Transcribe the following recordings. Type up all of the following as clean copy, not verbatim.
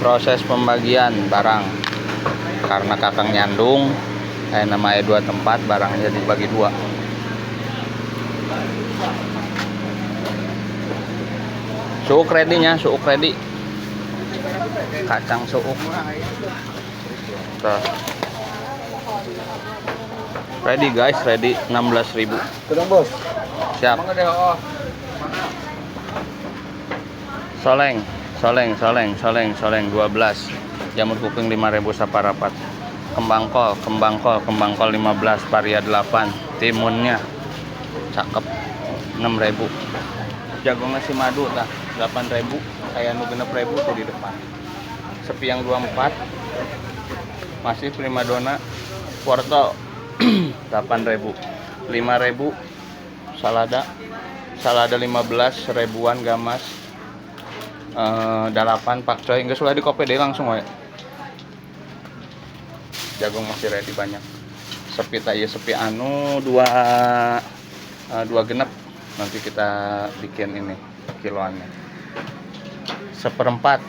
proses pembagian barang karena kakang nyandung namanya 2 tempat, barangnya dibagi 2. Suuk ready-nya, suuk ready. Kacang suuk. Tuh. Ready guys, ready 16.000. Turun bos. Siap. Soleng 12. Jamur kuping 5.000 saparapat. Kembang kol 15, varia 8. Timunnya cakep 6.000. Jagung nasi madu tah 8.000. Kayak nu 6.000 tuh di depan. Sepi yang 24. Masih primadona wortel 8.000. 5.000 salada 15 ribuan gamas 8 pakcoy enggak sudah di kopi deh langsung we. Jagung masih ready banyak. Sepi tak ya sepi anu 2 genep, nanti kita bikin ini kiloannya. Seperempat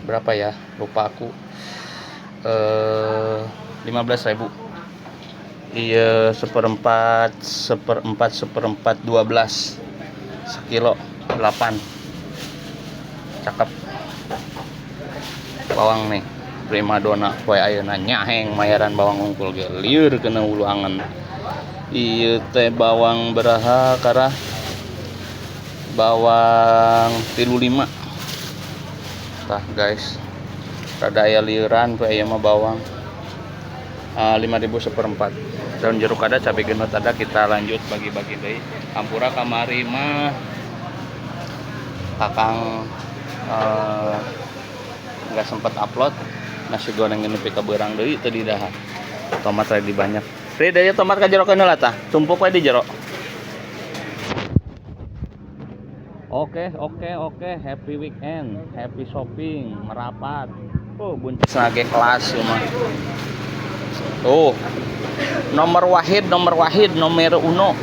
berapa ya, lupa aku. 15.000. Iya, seperempat 12 sekilo 8. Cakep. Bawang nih primadona poe ayeuna nyaheng mayaran bawang unggul ge lieur kena ulu angen. Ieu teh bawang beraha karah bawang 35. Tah guys, rada aya lieuran poe aya mah bawang 5.000 seperempat. Daun jeruk ada, cabai genot ada. Kita lanjut bagi-bagi deui. Ampura kamari mah kakang nggak sempet upload. Nasi goreng ini pika berang deui teu didaha. Tomat ready banyak. Ready ya tomat ka jero kana lah tah. Tumpuk we di jero. Oke. Happy weekend, happy shopping, merapat. Buncis nage kelas mah. Nomor wahid, nomor uno.